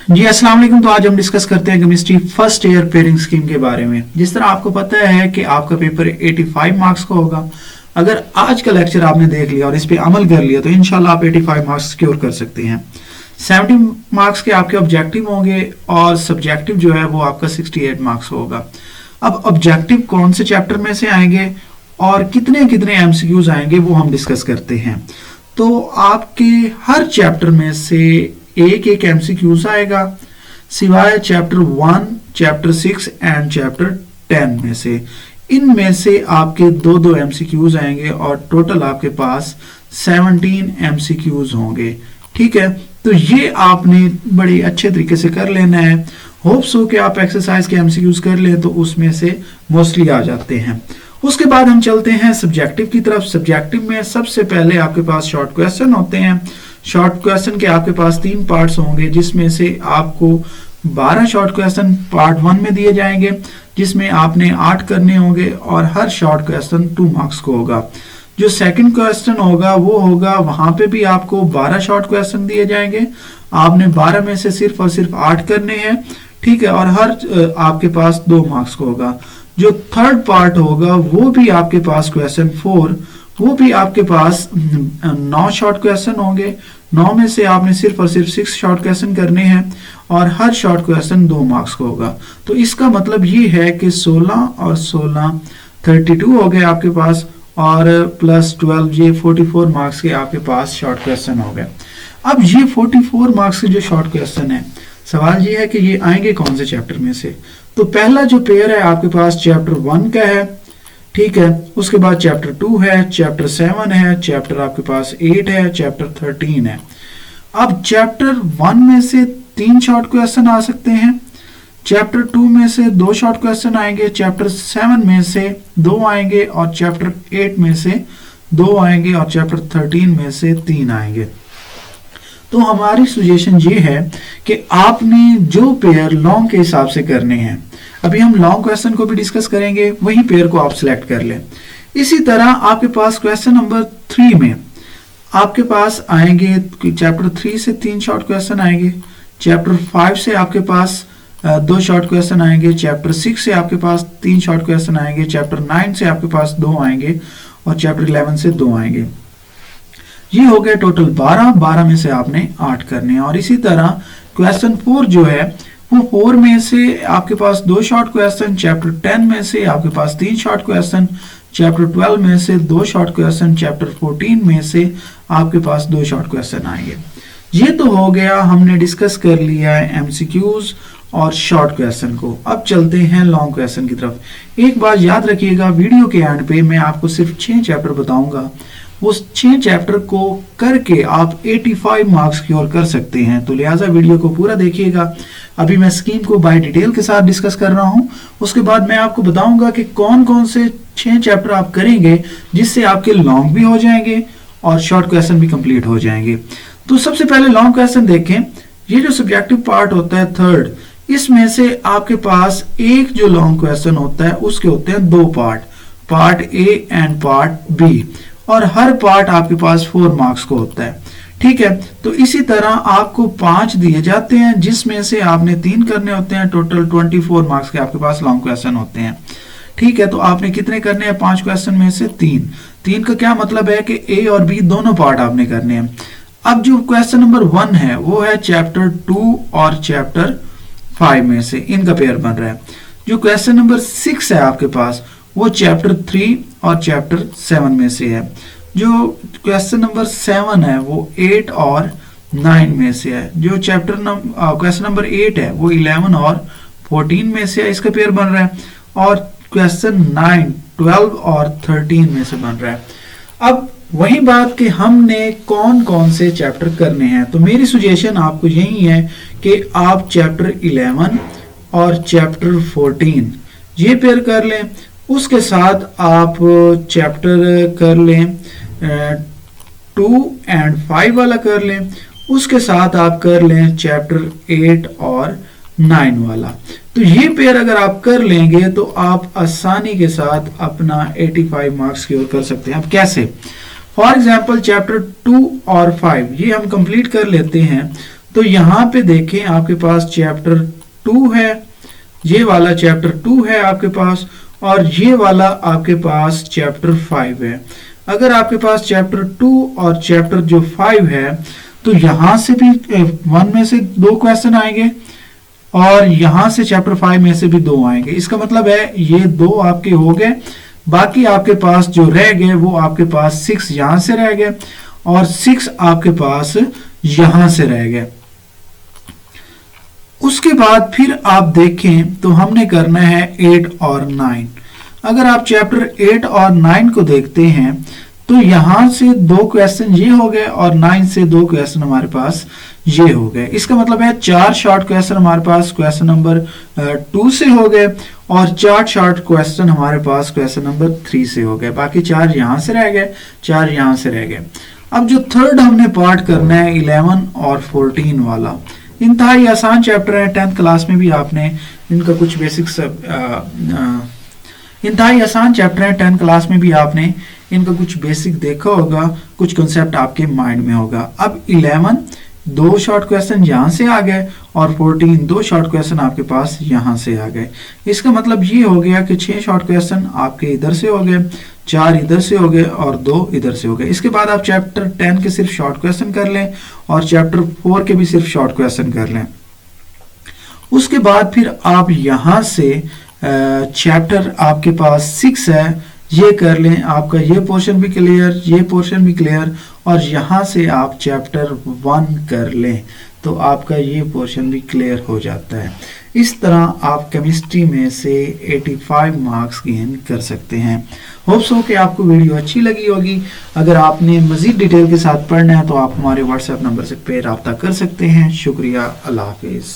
जी अस्सलाम वालेकुम। तो आज हम डिस्कस करते हैं chemistry first year pairing scheme के बारे में। जिस तरह आपको पता है कि आपका पेपर 85 मार्क्स का होगा। अगर आज का लेक्चर आपने देख लिया और इस पे अमल कर लिया तो इंशाल्लाह आप 85 मार्क्स सिक्योर कर सकते हैं। 70 मार्क्स के आपके ऑब्जेक्टिव होंगे और सब्जेक्टिव जो है वो आपका 68 मार्क्स होगा। अब ऑब्जेक्टिव कौन से चैप्टर में से आएंगे और कितने कितने एमसीक्यूज आएंगे वो हम डिस्कस करते हैं। तो आपके हर चैप्टर में से एक एक एमसीक्यूज आएगा सिवाय चैप्टर 1, चैप्टर 6 एंड चैप्टर 10 में से। इनमें से आपके दो दो एमसीक्यूज आएंगे और टोटल आपके पास 17 एमसीक्यूज होंगे। ठीक है, तो ये आपने बड़े अच्छे तरीके से कर लेना है। होप सो कि आप एक्सरसाइज के एमसीक्यूज कर लें तो उसमें से मोस्टली आ जाते हैं। उसके बाद हम चलते हैं सब्जेक्टिव की तरफ। सब्जेक्टिव में सबसे पहले आपके पास शॉर्ट क्वेश्चन होते हैं। शॉर्ट क्वेश्चन के आपके पास 3 पार्ट्स होंगे, जिसमें से आपको 12 शॉर्ट क्वेश्चन पार्ट 1 में दिए जाएंगे, जिसमें आपने 8 करने होंगे और हर शॉर्ट क्वेश्चन 2 मार्क्स को होगा। जो सेकंड क्वेश्चन होगा वो होगा, वहां पे भी आपको 12 शॉर्ट क्वेश्चन दिए जाएंगे। आपने 12 में से सिर्फ और सिर्फ 8 करने हैं। ठीक है, और हर आपके पास 2 मार्क्स को होगा। जो थर्ड पार्ट होगा वो भी आपके पास क्वेश्चन 4, वो भी आपके पास 9 शॉर्ट क्वेश्चन होंगे। 9 में से आपने सिर्फ और सिर्फ 6 शॉर्ट क्वेश्चन करने हैं और हर शॉर्ट क्वेश्चन 2 मार्क्स को होगा। तो इसका मतलब ये है कि 16 और 16 32 हो गए आपके पास, और प्लस 12 ये 44 मार्क्स के आपके पास शॉर्ट क्वेश्चन हो गए। अब ये 44 मार्क्स के जो शॉर्ट क्वेश्चन है, सवाल ये है कि ये आएंगे कौन से चैप्टर में से। तो पहला जो पेयर है आपके पास चैप्टर 1 का है। ठीक है, उसके बाद चैप्टर 2 है, चैप्टर 7 है, चैप्टर आपके पास 8 है, चैप्टर 13 है। अब चैप्टर 1 में से 3 शॉर्ट क्वेश्चन आ सकते हैं, चैप्टर 2 में से 2 शॉर्ट क्वेश्चन आएंगे, चैप्टर 7 में से 2 आएंगे और चैप्टर 8 में से 2 आएंगे और चैप्टर 13 में से 3 आएंगे। तो हमारी सजेशन ये है कि आपने जो पेयर लॉन्ग के हिसाब से करने हैं, अभी हम लॉन्ग क्वेश्चन को भी डिस्कस करेंगे, वही पेयर को आप सिलेक्ट कर लें। इसी तरह आपके पास क्वेश्चन नंबर 3 में आपके पास आएंगे चैप्टर 3 से 3 शॉर्ट क्वेश्चन आएंगे, चैप्टर 5 से आपके पास 2 शॉर्ट क्वेश्चन आएंगे, चैप्टर 6 से आपके पास 3 शॉर्ट क्वेश्चन आएंगे, चैप्टर 9 से आपके पास 2 आएंगे और चैप्टर 11 से 2 आएंगे। ये हो गए टोटल 12 में से आपने 8 करने हैं। और इसी तरह क्वेश्चन 4 जो है वो 4 में से आपके पास 2 शॉर्ट क्वेश्चन, चैप्टर 10 में से आपके पास 3 शॉर्ट क्वेश्चन, चैप्टर 12 में से 2 शॉर्ट क्वेश्चन, चैप्टर 14 में से आपके पास 2 शॉर्ट क्वेश्चन आएंगे। ये तो हो गया, हमने डिस्कस कर लिया है एमसीक्यूज और शॉर्ट क्वेश्चन को। अब चलते हैं लॉन्ग क्वेश्चन की तरफ। एक बात याद रखिएगा, वीडियो के एंड पे मैं आपको सिर्फ 6 चैप्टर बताऊंगा। उस 6 चैप्टर को करके आप 85 मार्क्स क्योर कर सकते हैं, तो लिहाजा वीडियो को पूरा देखिएगा। अभी मैं स्कीम को बाय डिटेल के साथ डिस्कस कर रहा हूं, उसके बाद मैं आपको बताऊंगा कि कौन कौन से 6 चैप्टर आप करेंगे जिससे आपके लॉन्ग भी हो जाएंगे और शॉर्ट क्वेश्चन भी कंप्लीट हो जाएंगे। तो सबसे पहले लॉन्ग क्वेश्चन देखें। ये जो सब्जेक्टिव पार्ट होता है थर्ड, इसमें से आपके पास एक जो लॉन्ग क्वेश्चन होता है उसके होते हैं 2 part, part A and part B, और हर पार्ट आपके पास 4 मार्क्स को होता है। ठीक है, तो इसी तरह आपको 5 दिए जाते हैं, जिसमें से आपने 3 करने होते हैं। टोटल 24 मार्क्स के आपके पास लॉन्ग क्वेश्चन होते हैं। ठीक है, तो आपने कितने करने हैं? 5 क्वेश्चन में से 3। 3 का क्या मतलब है कि ए और बी दोनों पार्ट आपने करने हैं। अब जो क्वेश्चन नंबर 1 है वो है चैप्टर 2 और चैप्टर 5 में से, इनका पेयर बन रहा है। जो क्वेश्चन नंबर 6 है आपके पास वो चैप्टर 3 और चैप्टर 7 में से है। जो क्वेश्चन नंबर 7 है वो 8 और 9 में से है। जो क्वेश्चन नंबर 8 है वो 11 और 14 में से है, इसका पेयर बन रहा है। और क्वेश्चन 9, 12 और 13 में से बन रहा है। अब वही बात कि हमने कौन कौन से चैप्टर करने हैं, तो मेरी सजेशन आपको यही है कि आप चैप्टर 11 और चैप्टर 14 ये पेयर कर लें। उसके साथ आप चैप्टर कर लें 2 एंड 5 वाला कर लें। उसके साथ आप कर लें चैप्टर 8 और 9 वाला। तो ये पेयर अगर आप कर लेंगे तो आप आसानी के साथ अपना 85 मार्क्स की ओर कर सकते हैं। अब कैसे? फॉर एग्जाम्पल चैप्टर 2 और 5 ये हम कंप्लीट कर लेते हैं तो यहाँ पे देखें आपके पास चैप्टर 2 है, ये वाला चैप्टर 2 है आपके पास, और ये वाला आपके पास चैप्टर 5 है। अगर आपके पास चैप्टर 2 और चैप्टर जो 5 है तो यहां से भी 1 में से 2 क्वेश्चन आएंगे और यहां से चैप्टर 5 में से भी 2 आएंगे। इसका मतलब है ये 2 आपके हो गए, बाकी आपके पास जो रह गए वो आपके पास 6 यहां से रह गए और 6 आपके पास यहां से रह गए। उसके बाद फिर आप देखें तो हमने करना है 8 और 9। अगर आप चैप्टर 8 और 9 को देखते हैं तो यहां से 2 क्वेश्चन ये हो गए और 9 से 2 क्वेश्चन हमारे पास ये हो गए। इसका मतलब है 4 शॉर्ट क्वेश्चन हमारे पास क्वेश्चन नंबर 2 से हो गए और 4 शॉर्ट क्वेश्चन हमारे पास क्वेश्चन नंबर 3 से हो गए। बाकी 4 यहां से रह गए, 4 यहां से रह गए। अब जो थर्ड हमने पार्ट करना है 11 और 14 वाला, इंतहाई आसान चैप्टर है। 10th क्लास में भी आपने इनका कुछ बेसिक्स इंतहाई आसान चैप्टर है। 10th क्लास में भी आपने इनका कुछ बेसिक देखा होगा, कुछ कंसेप्ट आपके माइंड में होगा। अब 11 2 शॉर्ट क्वेश्चन यहां से आ गए और 14 2 शॉर्ट क्वेश्चन आपके पास यहां से आ गए। इसका मतलब ये हो गया कि 6 शॉर्ट क्वेश्चन आपके इधर से हो गए, 4 इधर से हो गए और 2 इधर से हो गए। इसके बाद आप चैप्टर 10 के सिर्फ शॉर्ट क्वेश्चन कर लें और चैप्टर 4 के भी सिर्फ शॉर्ट क्वेश्चन कर लें। उसके बाद फिर आप यहां से चैप्टर आपके पास 6 है, ये कर लें, आपका ये पोर्शन भी क्लियर, ये पोर्शन भी क्लियर, और यहां से आप चैप्टर 1 कर लें तो आपका ये पोर्शन भी क्लियर हो जाता है। इस तरह आप केमिस्ट्री में से 85 मार्क्स गेन कर सकते हैं। होप्स हो कि आपको वीडियो अच्छी लगी होगी। अगर आपने मजीद डिटेल के साथ पढ़ना है तो आप हमारे व्हाट्सएप नंबर से पे रब्ता कर सकते हैं। शुक्रिया, अल्लाह हाफिज़।